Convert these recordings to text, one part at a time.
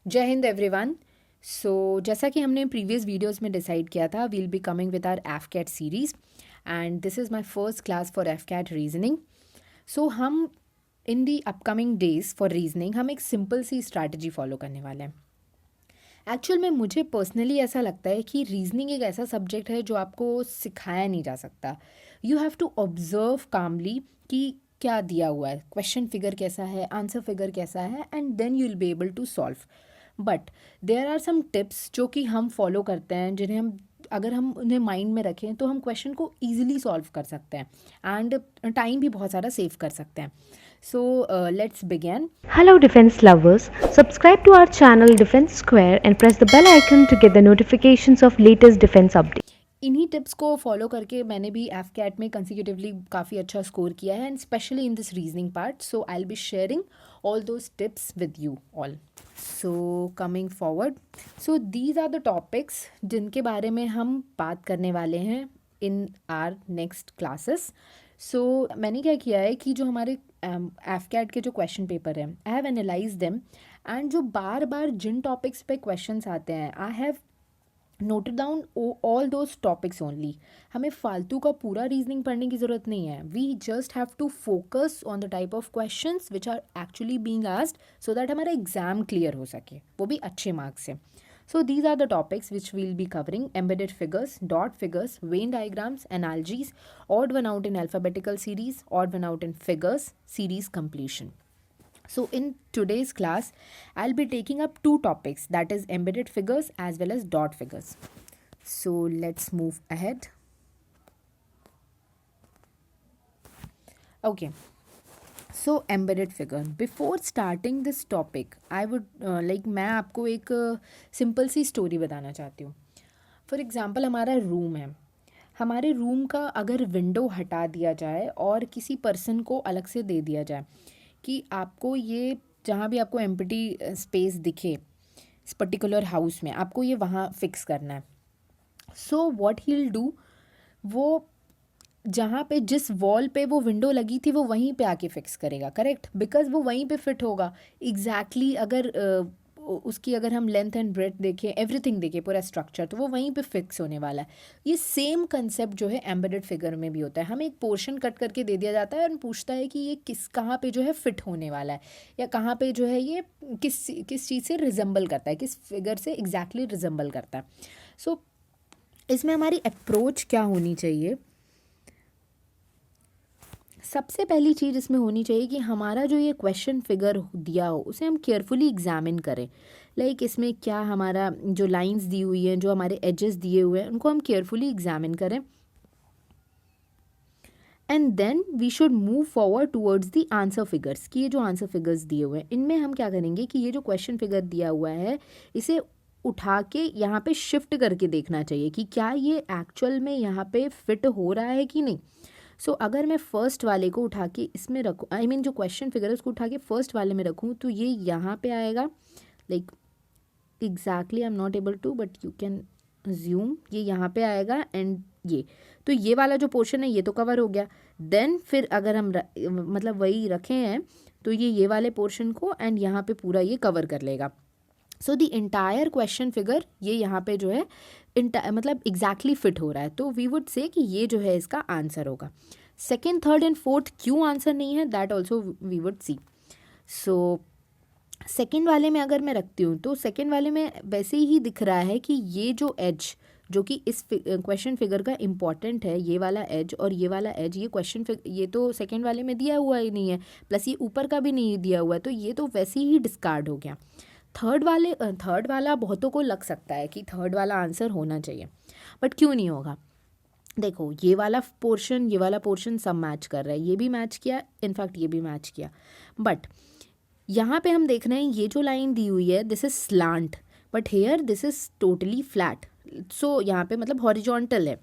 जय हिंद एवरीवन। जैसा कि हमने प्रीवियस वीडियोस में डिसाइड किया था, we'll be coming with our AFCAT series and this is my first class for AFCAT reasoning. हम in the upcoming days for reasoning हम एक सिंपल सी स्ट्रैटेजी फॉलो करने वाले हैं। एक्चुअल में मुझे पर्सनली ऐसा लगता है कि रीजनिंग एक ऐसा सब्जेक्ट है जो आपको सिखाया नहीं जा सकता। यू हैव टू ऑब्जर्व कामली कि क्या दिया हुआ है, क्वेश्चन फिगर कैसा है, आंसर फिगर कैसा है, and then you will be able to solve. But there are some tips जो कि हम फॉलो करते हैं, जिन्हें हम अगर हम उन्हें माइंड में रखें तो हम क्वेश्चन को ईजिली सॉल्व कर सकते हैं एंड टाइम भी बहुत सारा सेव कर सकते हैं। Let's begin. Hello defense lovers, subscribe to our channel Defense Square and press the bell icon to get the notifications of latest defense updates. इन्हीं टिप्स को फॉलो करके मैंने भी एफ कैट में कंसिक्यूटिवली काफ़ी अच्छा स्कोर किया है and specially in this reasoning part. So I will be sharing all those tips with you all. So coming forward, so these are the topics जिनके बारे में हम बात करने वाले हैं इन आर नेक्स्ट क्लासेस। मैंने क्या किया है कि जो हमारे एफ कैट के जो क्वेश्चन पेपर हैं, I have analyse them and जो बार बार जिन टॉपिक्स पे क्वेश्चंस आते हैं, I have noted down all those topics only. हमें फालतू का पूरा रीजनिंग पढ़ने की ज़रूरत नहीं है। We just have to focus on the type of questions which are actually being asked so that हमारा एग्जाम क्लियर हो सके, वो भी अच्छे मार्क्स से। So these are the topics which we'll be covering: embedded figures, dot figures, Venn diagrams, analogies, odd one out in alphabetical series, odd one out in figures, series completion. So in today's class, I'll be taking up two topics, that is embedded figures as well as dot figures. So let's move ahead. Okay. So embedded figure, before starting this topic I would मैं आपको एक simple सी story बताना चाहती हूँ। For example, हमारा room है। हमारे room का अगर विंडो हटा दिया जाए और किसी पर्सन को अलग से दे दिया जाए कि आपको ये जहाँ भी आपको एम्प्टी स्पेस दिखे इस पर्टिकुलर हाउस में, आपको ये वहाँ फिक्स करना है। So what he will do, वो जहाँ पे जिस वॉल पे वो विंडो लगी थी वो वहीं पे आके फिक्स करेगा, करेक्ट, बिकॉज वो वहीं पे फिट होगा एग्जैक्टली। अगर उसकी अगर हम लेंथ एंड ब्रेथ देखें, एवरीथिंग देखें, पूरा स्ट्रक्चर, तो वो वहीं पे फिक्स होने वाला है। ये सेम कंसेप्ट जो है एम्बेडेड फिगर में भी होता है। हमें एक पोर्शन कट करके दे दिया जाता है और पूछता है कि ये कहाँ पे जो है फिट होने वाला है, या कहाँ पे जो है ये किस चीज़ से रिजेंबल करता है, किस फिगर से एग्जैक्टली रिजेंबल करता है। सो इसमें हमारी अप्रोच क्या होनी चाहिए? सबसे पहली चीज़ इसमें होनी चाहिए कि हमारा जो ये क्वेश्चन फिगर दिया हो उसे हम केयरफुली एग्जामिन करें। इसमें क्या हमारा जो लाइंस दी हुई हैं, जो हमारे एजेस दिए हुए हैं, उनको हम केयरफुली एग्जामिन करें and then we should move forward towards the answer figures. कि ये जो आंसर फिगर्स दिए हुए हैं, इनमें हम क्या करेंगे कि ये जो क्वेश्चन फिगर दिया हुआ है इसे उठा के यहाँ पे शिफ्ट करके देखना चाहिए कि क्या ये एक्चुअल में यहाँ पे फिट हो रहा है कि नहीं। अगर मैं फर्स्ट वाले को उठा के इसमें रखूँ, आई मीन जो क्वेश्चन फिगर है उसको उठा के फर्स्ट वाले में रखूँ, तो ये यहाँ पे आएगा। Exactly I am not able to, but you can assume ये यहाँ पे आएगा एंड ये वाला जो पोर्शन है ये तो कवर हो गया। देन फिर अगर हम वही रखे हैं तो ये वाले पोर्शन को एंड यहाँ पे पूरा ये कवर कर लेगा। So the entire question figure ये यहाँ पे जो है एग्जैक्टली फिट हो रहा है, तो वी वुड से कि ये जो है इसका आंसर होगा। सेकेंड, थर्ड एंड फोर्थ क्यों आंसर नहीं है, that also we would see. Second वाले में अगर मैं रखती हूँ तो सेकेंड वाले में वैसे ही दिख रहा है कि ये जो एज जो कि इस क्वेश्चन फिगर का इम्पॉर्टेंट है, ये वाला एज और ये वाला एज, ये क्वेश्चन ये तो सेकेंड वाले में दिया हुआ ही नहीं है, प्लस ये ऊपर का भी नहीं दिया हुआ है, तो ये तो वैसे ही डिस्कार्ड हो गया। थर्ड वाला बहुतों को लग सकता है कि थर्ड वाला आंसर होना चाहिए, बट क्यों नहीं होगा? देखो, ये वाला पोर्शन सब मैच कर रहा है, ये भी मैच किया, इनफैक्ट ये भी मैच किया, बट यहाँ पे हम देख रहे हैं ये जो लाइन दी हुई है this is slant, but here this is totally flat. यहाँ पे हॉरिजॉन्टल है।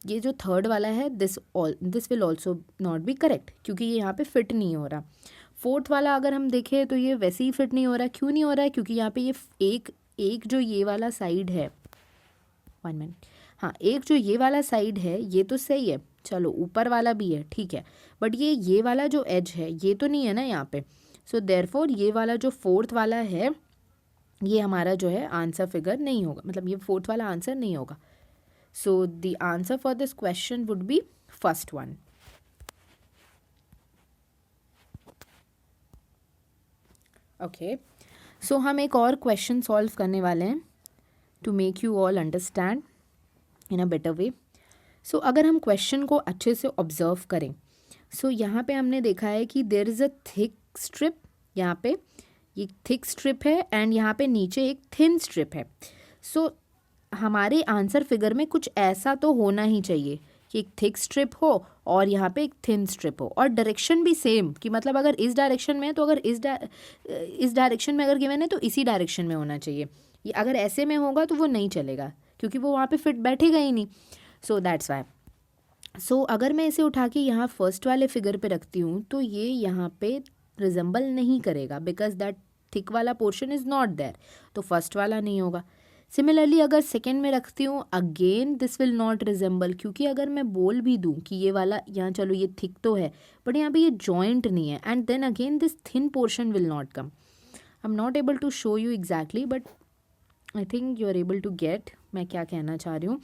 ये जो थर्ड वाला है this will also not be correct, क्योंकि ये यहाँ पे फिट नहीं हो रहा। फोर्थ वाला अगर हम देखें तो ये वैसे ही फिट नहीं हो रहा है। क्यों नहीं हो रहा है? क्योंकि यहाँ पे ये एक जो ये वाला साइड है, 1 मिनट, हाँ, एक जो ये वाला साइड है ये तो सही है, चलो ऊपर वाला भी है, ठीक है, बट ये वाला जो एज है ये तो नहीं है ना यहाँ पे। देयरफॉर ये वाला जो फोर्थ वाला है ये हमारा जो है आंसर फिगर नहीं होगा, मतलब ये फोर्थ वाला आंसर नहीं होगा. So the answer for this question would be first one. Okay, so हम एक और क्वेश्चन सॉल्व करने वाले हैं to make you all understand in a better way. So अगर हम क्वेश्चन को अच्छे से ऑब्जर्व करें, सो यहाँ पे हमने देखा है कि there is a thick strip, यहाँ पे ये थिक स्ट्रिप है एंड यहाँ पे नीचे एक थिन स्ट्रिप है. सो हमारे आंसर फिगर में कुछ ऐसा तो होना ही चाहिए कि एक थिक स्ट्रिप हो और यहाँ पे एक थिन स्ट्रिप हो और डायरेक्शन भी सेम, कि मतलब अगर इस डायरेक्शन में है तो अगर इस डायरेक्शन में अगर गिवन है तो इसी डायरेक्शन में होना चाहिए. ये अगर ऐसे में होगा तो वो नहीं चलेगा क्योंकि वो वहाँ पे फिट बैठेगा ही नहीं. So that's why. सो अगर मैं इसे उठा के यहाँ फर्स्ट वाले फिगर पे रखती हूँ तो ये यहाँ पे रिजेंबल नहीं करेगा बिकॉज दैट थिक वाला पोर्शन इज़ नॉट देयर, तो फर्स्ट वाला नहीं होगा. सिमिलरली अगर सेकेंड में रखती हूँ again this will not resemble, क्योंकि अगर मैं बोल भी दूँ कि ये वाला यहाँ चलो ये थिक तो है बट यहाँ पे ये जॉइंट नहीं है, and then again this thin portion will not come. I am not able to show you exactly but I think you are able to get मैं क्या कहना चाह रही हूँ.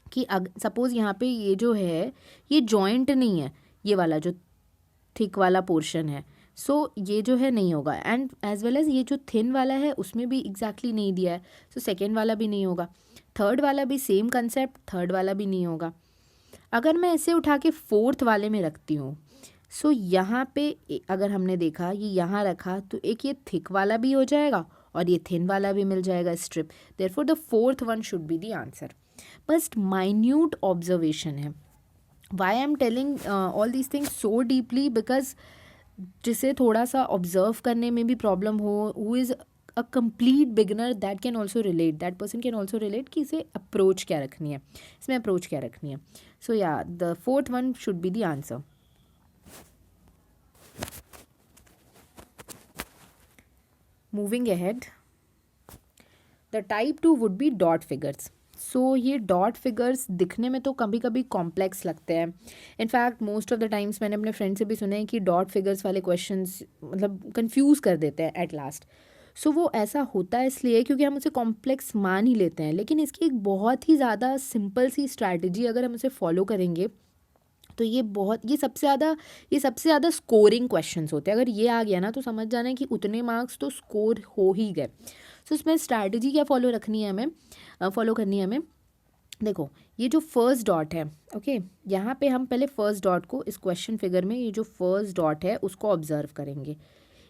कि सपोज़ यहाँ पे ये जो है ये जॉइंट नहीं है, ये वाला जो थिक वाला पोर्शन है, सो ये जो है नहीं होगा. एंड एज वेल एज ये जो थिन वाला है उसमें भी एग्जैक्टली नहीं दिया है, सो सेकेंड वाला भी नहीं होगा. थर्ड वाला भी सेम कंसेप्ट, थर्ड वाला भी नहीं होगा. अगर मैं इसे उठा के फोर्थ वाले में रखती हूँ, सो यहाँ पे अगर हमने देखा ये यहाँ रखा तो एक ये थिक वाला भी हो जाएगा और ये थिन वाला भी मिल जाएगा strip. Therefore the fourth one should be the answer. बस माइन्यूट ऑब्जर्वेशन है. Why I am telling all these things so deeply because जिसे थोड़ा सा ऑब्जर्व करने में भी प्रॉब्लम हो, who is a complete beginner, that can also relate, that person can also relate कि इसे अप्रोच क्या रखनी है, इसमें अप्रोच क्या रखनी है. सो या the fourth one should be the answer. Moving ahead, the type 2 would be dot figures. So ये डॉट फिगर्स दिखने में तो कभी कभी कॉम्प्लेक्स लगते हैं. In fact most of the times मैंने अपने फ्रेंड से भी सुना है कि डॉट फिगर्स वाले क्वेश्चंस मतलब कंफ्यूज कर देते हैं एट लास्ट. सो वो ऐसा होता है इसलिए क्योंकि हम उसे कॉम्प्लेक्स मान ही लेते हैं, लेकिन इसकी एक बहुत ही ज़्यादा सिंपल सी स्ट्रैटेजी अगर हम उसे फॉलो करेंगे तो ये सबसे ज़्यादा स्कोरिंग क्वेश्चंस होते हैं. अगर ये आ गया ना तो समझ जाना है कि उतने मार्क्स तो स्कोर हो ही गए. सो इसमें स्ट्रैटेजी क्या फॉलो करनी है हमें. देखो ये जो फर्स्ट डॉट है, ओके, यहाँ पे हम पहले फर्स्ट डॉट को इस क्वेश्चन फिगर में ये जो फर्स्ट डॉट है उसको ऑब्जर्व करेंगे.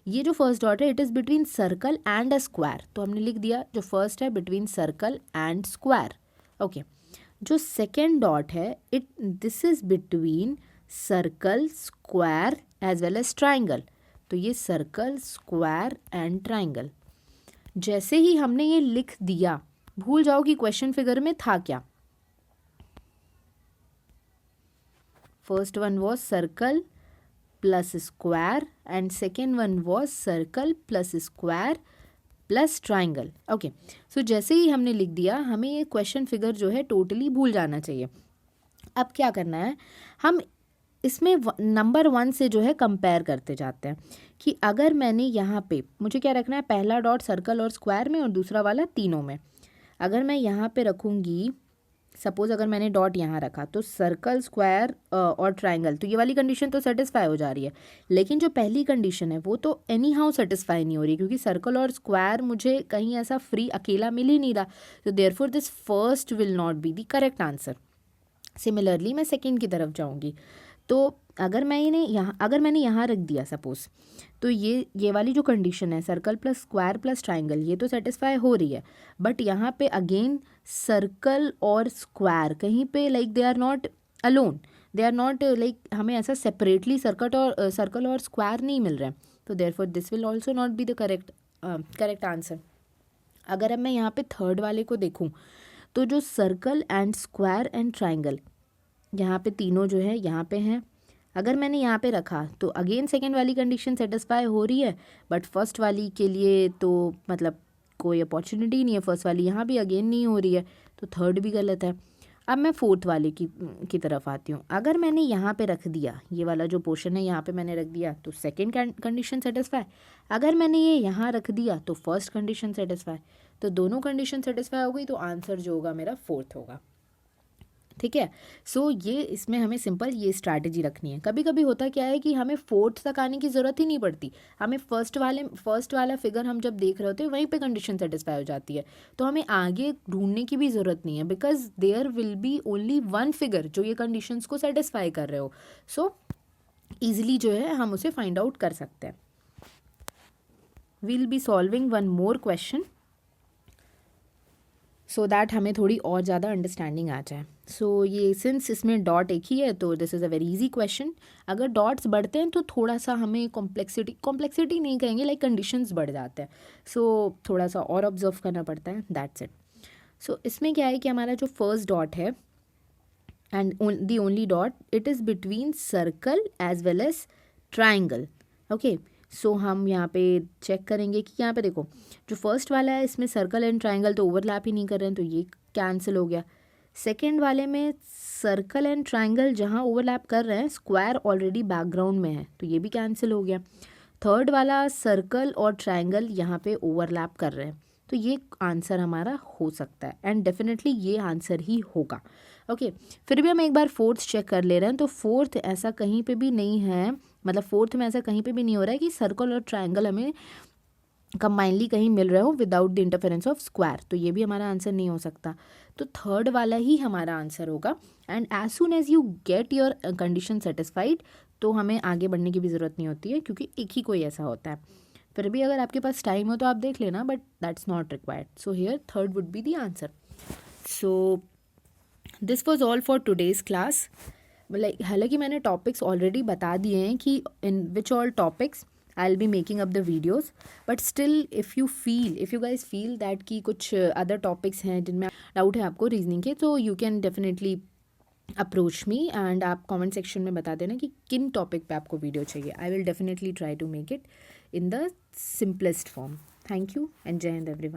ये जो फर्स्ट डॉट है it is between circle and a square, तो हमने लिख दिया जो फर्स्ट है between circle and square. Okay, जो सेकेंड डॉट है this is between circle square as well as triangle, तो ये सर्कल स्क्वायर एंड ट्राइंगल. जैसे ही हमने ये लिख दिया भूल जाओ कि क्वेश्चन फिगर में था क्या. First one was circle plus square and second one was circle plus square plus triangle. Okay, so जैसे ही हमने लिख दिया हमें ये क्वेश्चन फिगर जो है टोटली भूल जाना चाहिए. अब क्या करना है, हम इसमें नंबर 1 से जो है कंपेयर करते जाते हैं कि अगर मैंने यहाँ पे मुझे क्या रखना है, पहला डॉट सर्कल और स्क्वायर में और दूसरा वाला तीनों में. अगर मैं यहाँ पे रखूँगी, सपोज़ अगर मैंने डॉट यहाँ रखा तो सर्कल स्क्वायर और ट्राइंगल, तो ये वाली कंडीशन तो सेटिस्फाई हो जा रही है. लेकिन जो पहली कंडीशन है वो तो एनी हाउ सेटिस्फाई नहीं हो रही क्योंकि सर्कल और स्क्वायर मुझे कहीं ऐसा फ्री अकेला मिल ही नहीं रहा. तो therefore this first will not be the correct answer. Similarly मैं सेकेंड की तरफ जाऊँगी तो अगर मैंने यहाँ रख दिया सपोज़, तो ये वाली जो कंडीशन है circle plus square plus triangle ये तो सेटिस्फाई हो रही है. बट यहाँ पे अगेन सर्कल और स्क्वायर कहीं पे like they are not alone, they are not like हमें ऐसा सेपरेटली सर्कल और स्क्वायर नहीं मिल रहा है. तो therefore this will also not be the correct answer. अगर अब मैं यहाँ पे थर्ड वाले को देखूँ तो जो circle and square and triangle यहाँ पे तीनों जो है यहाँ पे हैं, अगर मैंने यहाँ पे रखा तो अगेन सेकेंड वाली कंडीशन सेटिस्फाई हो रही है. बट फर्स्ट वाली के लिए तो मतलब कोई अपॉर्चुनिटी नहीं है, फर्स्ट वाली यहाँ भी अगेन नहीं हो रही है, तो थर्ड भी गलत है. अब मैं फोर्थ वाले की तरफ आती हूँ। अगर मैंने यहाँ पे रख दिया, ये वाला जो पोर्शन है यहाँ पे मैंने रख दिया, तो सेकंड कंडीशन सेटिस्फाई। अगर मैंने ये यहाँ रख दिया तो फर्स्ट कंडीशन सेटिस्फाई। तो दोनों कंडीशन सेटिस्फाई हो गई, तो आंसर जो होगा मेरा फोर्थ होगा। ठीक है। सो ये इसमें हमें सिंपल ये स्ट्रैटेजी रखनी है। कभी कभी होता क्या है कि हमें फोर्थ तक आने की ज़रूरत ही नहीं पड़ती, हमें फर्स्ट वाला फिगर हम जब देख रहे होते हैं वहीं पे कंडीशन सेटिस्फाई हो जाती है, तो हमें आगे ढूंढने की भी ज़रूरत नहीं है, because there will be only one figure जो ये कंडीशंस को सेटिस्फाई कर रहे हो। सो ईजिली जो है हम उसे फाइंड आउट कर सकते हैं। We'll be solving one more question so that हमें थोड़ी और ज़्यादा अंडरस्टैंडिंग आ जाए। सो ये सिंस इसमें डॉट एक ही है तो this is a very easy question. अगर डॉट्स बढ़ते हैं तो थोड़ा सा हमें कॉम्प्लेक्सिटी नहीं कहेंगे, लाइक कंडीशंस बढ़ जाते हैं, सो थोड़ा सा और ऑब्जर्व करना पड़ता है, दैट्स इट। सो इसमें क्या है कि हमारा जो फर्स्ट डॉट है and the only dot, it is between circle as well as triangle. Okay, so हम यहाँ पे चेक करेंगे कि यहाँ पे देखो जो फर्स्ट वाला है इसमें सर्कल एंड ट्राइंगल तो ओवरलैप ही नहीं कर रहे हैं, तो ये कैंसिल हो गया। सेकेंड वाले में सर्कल एंड ट्राइंगल जहाँ ओवरलैप कर रहे हैं, स्क्वायर ऑलरेडी बैकग्राउंड में है, तो ये भी कैंसिल हो गया। थर्ड वाला सर्कल और ट्राइंगल यहाँ पे ओवरलैप कर रहे हैं, तो ये आंसर हमारा हो सकता है एंड डेफिनेटली ये आंसर ही होगा। ओके, फिर भी हम एक बार फोर्थ चेक कर ले रहे हैं, तो फोर्थ ऐसा कहीं पे भी नहीं है, मतलब फोर्थ में ऐसा कहीं पे भी नहीं हो रहा है कि सर्कल और ट्राइंगल हमें कंबाइनली कहीं मिल रहे हो without the interference of square, तो ये भी हमारा आंसर नहीं हो सकता। तो थर्ड वाला ही हमारा आंसर होगा। And as soon as you get your condition satisfied, तो हमें आगे बढ़ने की भी ज़रूरत नहीं होती है, क्योंकि एक ही कोई ऐसा होता है। फिर भी अगर आपके पास टाइम हो तो आप देख लेना, but that's not required. So here third would be the answer. So this was all for today's class. Like हालांकि मैंने टॉपिक्स ऑलरेडी बता दिए हैं कि in which all topics I will be making up the videos, but still if you guys feel that कि कुछ other topics हैं जिनमें डाउट है आपको रीजनिंग के, तो you can definitely approach me and आप कमेंट सेक्शन में बता देना कि किन टॉपिक पे आपको वीडियो चाहिए। I will definitely try to make it in the simplest form. Thank you and Jai Hind everyone.